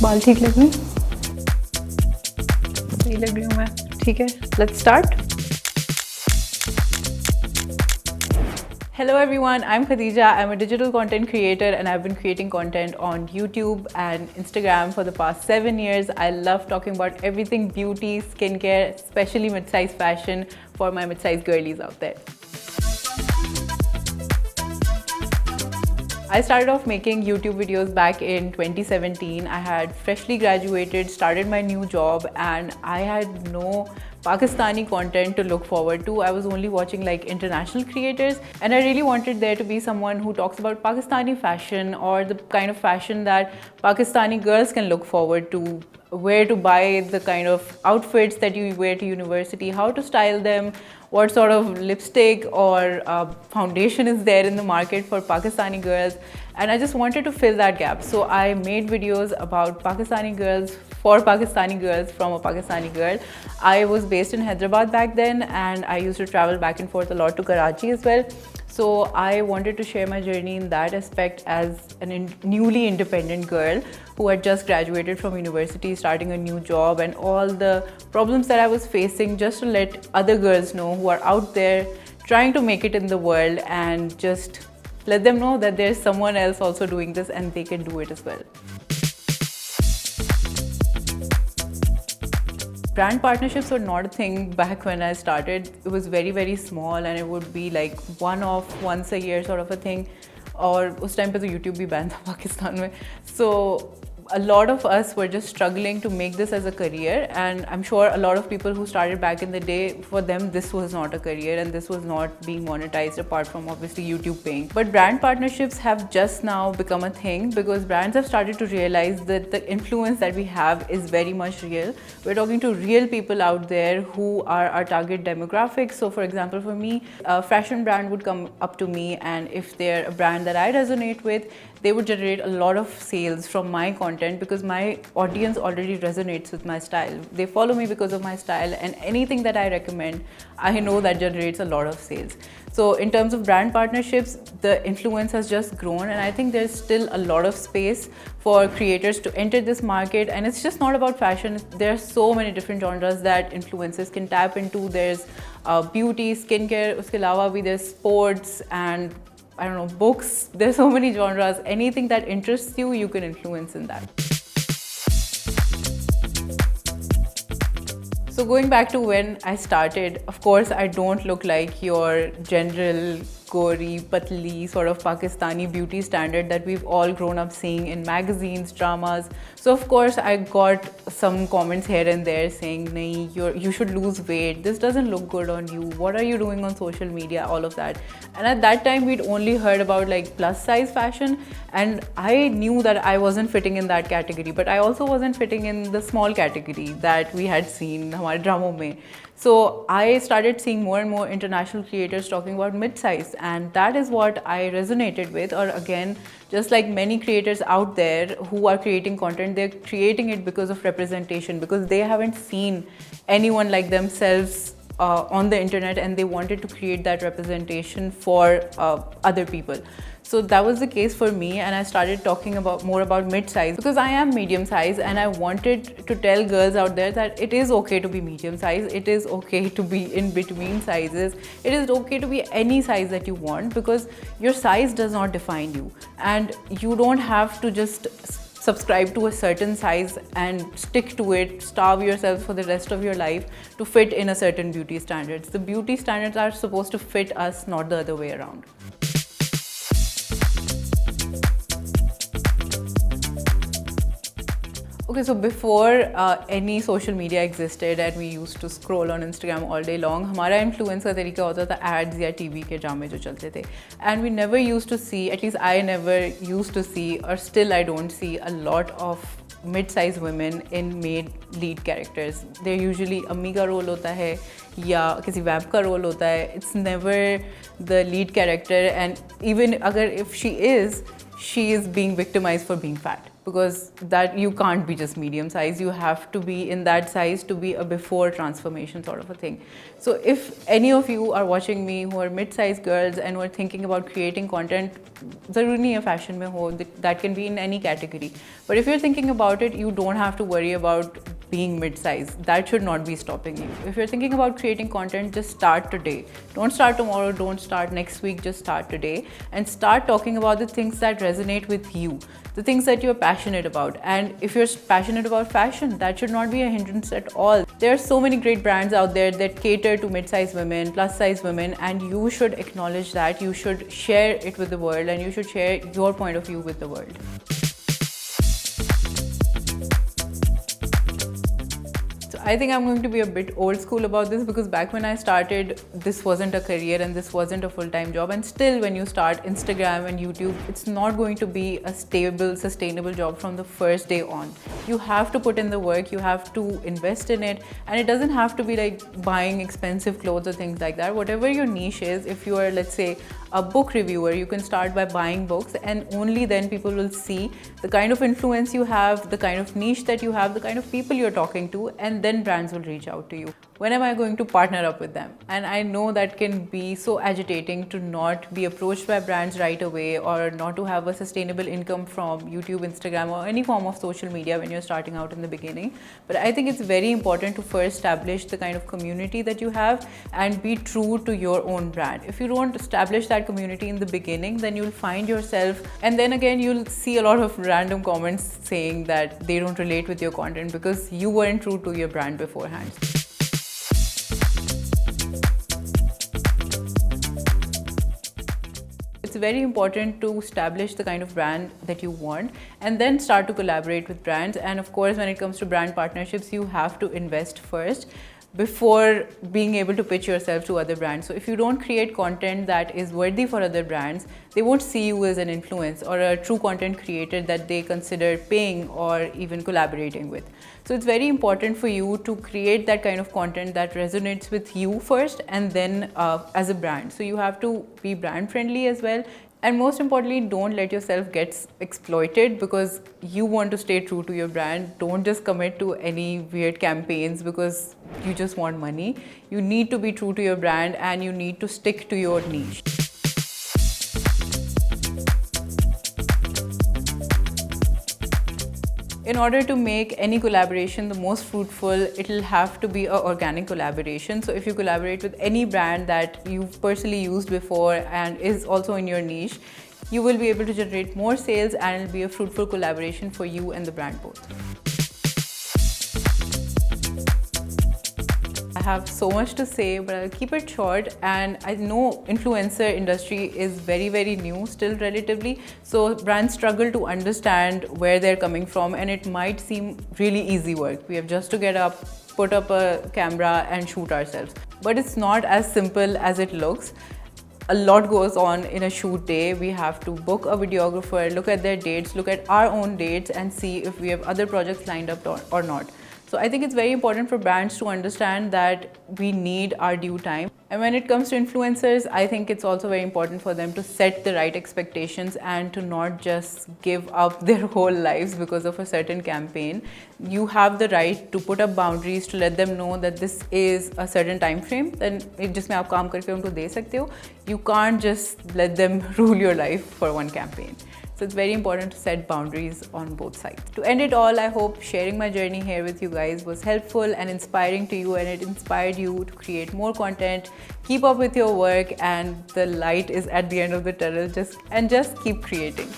बाल ठीक लग रहे हैं? सही लग रही हूँ मैं, ठीक है, let's start. Hello everyone, I'm Khadija. I'm a digital content creator and I've been creating content on YouTube and Instagram for the past 7 years. I love talking about everything beauty, skincare, especially mid-size fashion for my mid-size girlies out there. I started off making YouTube videos back in 2017. I had freshly graduated, started my new job, and I had no Pakistani content to look forward to. I was only watching like international creators, and I really wanted there to be someone who talks about Pakistani fashion or the kind of fashion that Pakistani girls can look forward to, where to buy the kind of outfits that you wear to university, how to style them, what sort of lipstick or foundation is there in the market for Pakistani girls. And I just wanted to fill that gap. So I made videos about Pakistani girls for Pakistani girls from a Pakistani girl. I was based in Hyderabad back then, and I used to travel back and forth a lot to Karachi as well. So I wanted to share my journey in that aspect as a newly independent girl who had just graduated from university, starting a new job, and all the problems that I was facing, just to let other girls know who are out there trying to make it in the world, and just let them know that there's someone else also doing this and they can do it as well. Brand partnerships were not a thing back when I started. It was very, very small, and it would be like one-off, once a year sort of a thing. और उस time पे तो YouTube भी ban था पाकिस्तान में. So a lot of us were just struggling to make this as a career, and I'm sure a lot of people who started back in the day, for them this was not a career and this was not being monetized apart from obviously YouTube paying. But brand partnerships have just now become a thing because brands have started to realize that the influence that we have is very much real. We're talking to real people out there who are our target demographics. So for example, for me, a fashion brand would come up to me, and if they're a brand that I resonate with, they would generate a lot of sales from my content because my audience already resonates with my style. They follow me because of my style, and anything that I recommend, I know that generates a lot of sales. So in terms of brand partnerships, the influence has just grown, and I think there's still a lot of space for creators to enter this market. And it's just not about fashion. There are so many different genres that influencers can tap into. There's beauty, skincare, uske alawa bhi there's sports, and I don't know, books. There's so many genres. Anything that interests you, you can influence in that. So going back to when I started, of course, I don't look like your general gori, patli sort of Pakistani beauty standard that we've all grown up seeing in magazines, dramas. So of course, I got some comments here and there saying, "Nahi, you should lose weight. This doesn't look good on you. What are you doing on social media?" All of that. And at that time, we'd only heard about like plus size fashion, and I knew that I wasn't fitting in that category. But I also wasn't fitting in the small category that we had seen हमारे ड्रामों में. So I started seeing more and more international creators talking about mid-size, and that is what I resonated with. Or again, just like many creators out there who are creating content, they're creating it because of representation, because they haven't seen anyone like themselves on the internet, and they wanted to create that representation for other people. So that was the case for me, and I started talking more about mid-size because I am medium size, and I wanted to tell girls out there that it is okay to be medium size, it is okay to be in between sizes, it is okay to be any size that you want, because your size does not define you, and you don't have to just subscribe to a certain size and stick to it, starve yourself for the rest of your life to fit in a certain beauty standards. The beauty standards are supposed to fit us, not the other way around. Okay, so before any social media existed and we used to scroll on Instagram all day long, हमारा influence का तरीका होता था ads या TV के ड्रामे जो चलते थे, and we never used to see, at least I never used to see, or still I don't see a lot of mid-sized women in made lead characters. They're usually अम्मी का role होता है या किसी web का role होता है. It's never the lead character, and even अगर if she is being victimized for being fat. because that you can't be just medium size. You have to be in that size to be a before transformation sort of a thing. So if any of you are watching me who are mid-sized girls and who are thinking about creating content, ज़रूरी नहीं है fashion में हो, that can be in any category. But if you're thinking about it, you don't have to worry about being mid-size. That should not be stopping you. If you're thinking about creating content, just start today. Don't start tomorrow, don't start next week, just start today and start talking about the things that resonate with you, the things that you're passionate about. And if you're passionate about fashion, that should not be a hindrance at all. There are so many great brands out there that cater to mid-sized women, plus-size women, and you should acknowledge that. You should share it with the world and you should share your point of view with the world. I think I'm going to be a bit old school about this, because back when I started, this wasn't a career and this wasn't a full-time job. And still, when you start Instagram and YouTube, it's not going to be a stable, sustainable job from the first day on. You have to put in the work, you have to invest in it, and it doesn't have to be like buying expensive clothes or things like that. Whatever your niche is, if you are, let's say, a book reviewer, you can start by buying books, and only then people will see the kind of influence you have, the kind of niche that you have, the kind of people you're talking to, and then brands will reach out to you. When am I going to partner up with them? And I know that can be so agitating to not be approached by brands right away, or not to have a sustainable income from YouTube, Instagram, or any form of social media when you're starting out in the beginning. But I think it's very important to first establish the kind of community that you have and be true to your own brand. If you don't establish that community in the beginning, then you'll find yourself, and then again you'll see a lot of random comments saying that they don't relate with your content because you weren't true to your brand beforehand. It's very important to establish the kind of brand that you want and then start to collaborate with brands. And of course, when it comes to brand partnerships, you have to invest first before being able to pitch yourself to other brands. So if you don't create content that is worthy for other brands, they won't see you as an influence or a true content creator that they consider paying or even collaborating with. So it's very important for you to create that kind of content that resonates with you first, and then as a brand. So you have to be brand friendly as well. And most importantly, don't let yourself get exploited because you want to stay true to your brand. Don't just commit to any weird campaigns because you just want money. You need to be true to your brand and you need to stick to your niche. In order to make any collaboration the most fruitful, it'll have to be an organic collaboration. So if you collaborate with any brand that you've personally used before and is also in your niche, you will be able to generate more sales and it'll be a fruitful collaboration for you and the brand both. I have so much to say, but I'll keep it short. And I know influencer industry is very, very new still relatively. So brands struggle to understand where they're coming from, and it might seem really easy work. We have just to get up, put up a camera and shoot ourselves. But it's not as simple as it looks. A lot goes on in a shoot day. We have to book a videographer, look at their dates, look at our own dates and see if we have other projects lined up or not. So I think it's very important for brands to understand that we need our due time. And when it comes to influencers, I think it's also very important for them to set the right expectations and to not just give up their whole lives because of a certain campaign. You have the right to put up boundaries, to let them know that this is a certain time frame, then जिसमें आप काम करके उनको दे सकते हो. You can't just let them rule your life for one campaign. So it's very important to set boundaries on both sides. To end it all, I hope sharing my journey here with you guys was helpful and inspiring to you, and it inspired you to create more content, keep up with your work, and the light is at the end of the tunnel. Just keep creating.